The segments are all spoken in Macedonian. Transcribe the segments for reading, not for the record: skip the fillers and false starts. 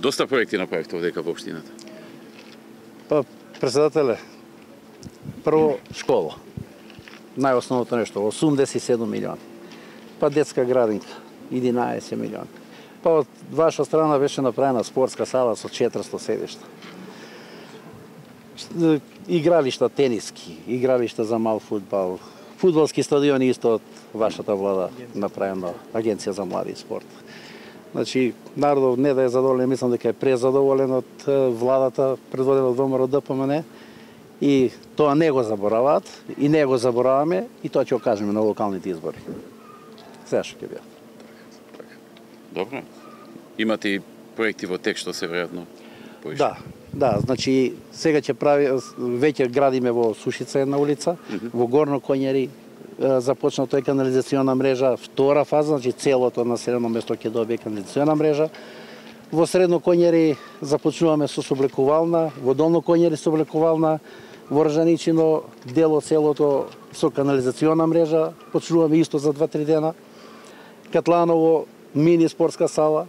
Доста проекти направивте овдека во општината. Па, председателе, прво школа. Најосновното нешто, 87 милиони. Па детска градинка, 11 милиони. Па од ваша страна беше направена спортска сала со 400 седишта. Игралишта тениски, игралишта за мал фудбал, фудбалски стадиони исто од вашата влада направена, Агенција за млади и спорт. Значи, народот не да е задоволен, мислам дека е презадоволен од владата, предводена од ВМРО ДПМН, и тоа не го забораваат, и не го забораваме, и тоа ќе го кажеме на локалните избори. Сега што ќе бидат. Добро. Имате и проекти во тек што се веројатно поише. Да, значи сега ќе веќе градиме во Сушица една улица, во Горно Коњари започнато е канализациона мрежа, втора фаза, значи целото населено место ќе добие канализациона мрежа. Во Средно Коњари започнуваме со соблекувална, во Долно Коњари соблекувална, во Ржаничино дел од селото со канализациона мрежа, почнуваме исто за 2-3 дена. Катланово мини спортска сала.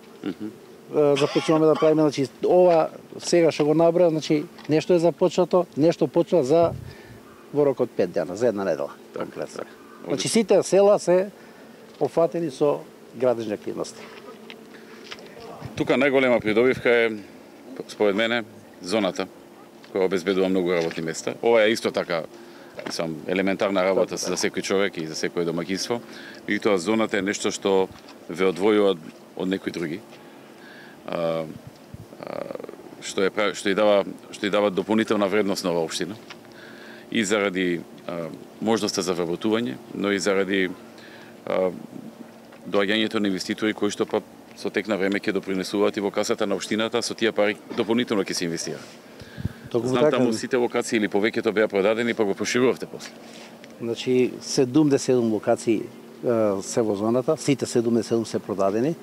Започнуваме да правиме, значи ова сега што го набра, значи нешто е започнато, нешто почна за во рок од 5 дена, за една недела. Значи сите села се офатени со градежни активности. Тука најголема придобивка е, според мене, зоната, која обезбедува многу работни места. Ова е исто така елементарна работа за секој човек и за секој домаќинство. Меѓутоа, зоната е нешто што ве одвојува од некои други. Што ја дава дополнителна вредност на оваа општина. И заради можноста за вработување, но и заради доаѓањето на инвеститори кои што па со тек на време ќе допринесуваат и во касата на општината, со тие пари дополнително ќе се инвестира. Знам таму сите локации или повеќето беа продадени, па го проширувавте после. Значи 77 локации се во зоната, сите 77 се продадени.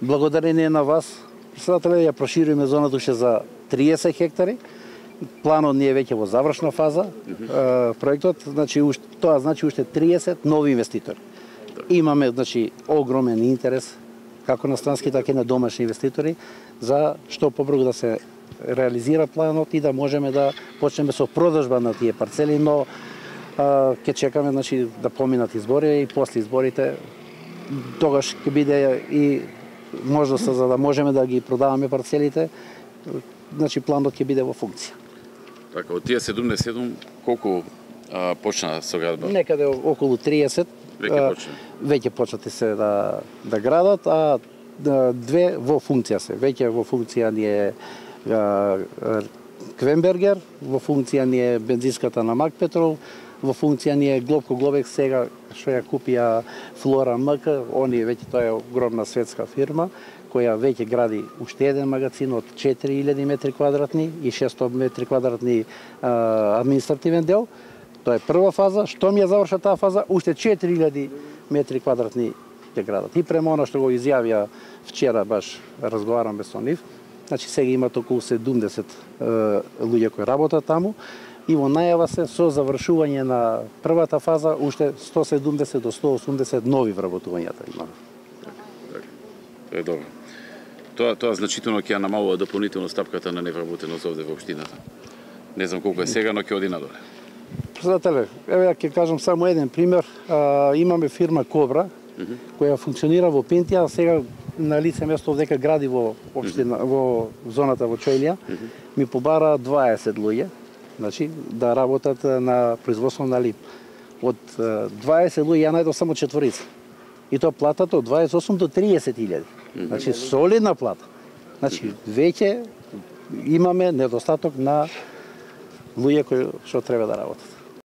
Благодарение на вас, председателе, ја прошируваме зоната уште за 30 хектари. Планот ни е веќе во завршна фаза, проектот, значи тоа значи уште 30 нови инвеститори. Имаме, значи, огромен интерес како на странски, така и на домашни инвеститори за што побрзо да се реализира планот и да можеме да почнеме со продажба на тие парцели, но ќе чекаме, значи, да поминат избори и после изборите тогаш ќе биде и можноста за да можеме да ги продаваме парцелите, значи планот ќе биде во функција. Така, од тие 77 колку почна со градба? Некаде околу 30. Веќе почнати се да градат, а две во функција се. Веќе во функција ни е Квенбергер, во функција ни е бензинската на Мак Петрол, во функција ни е Глобко Глобек сега што ја купија Флора МК, они веќе тоа е огромна светска фирма која веќе гради уште еден магазин од 4000 метри квадратни и 600 метри квадратни административен дел. Тоа е прва фаза. Што ми ја заврша таа фаза? Уште 4000 метри квадратни ќе градат. И према она што го изјавија вчера, баш разговараме со нив, значи сега имат околу 70 луѓе кои работат таму и во најава се со завршување на првата фаза уште 170 до 180 нови вработувањата имаме. Е добро. Тоа значително ќе ја намалува дополнително стапката на невработеност овде во општината. Не знам колку е сега, но ќе оди надоле. Председателе, еве ја ќе кажам само еден пример. Имаме фирма Кобра, која функционира во Пентија, а сега на лице место овдека гради во општина, во зоната во Чојлија, ми побара 20 луѓе, значи да работат на производство на лим. Од 20 луѓе ја најдов само 4. И тоа платата од 28 до 30.000. Значи солидна плата. Значи веќе имаме недостаток на луѓе кои што треба да работат.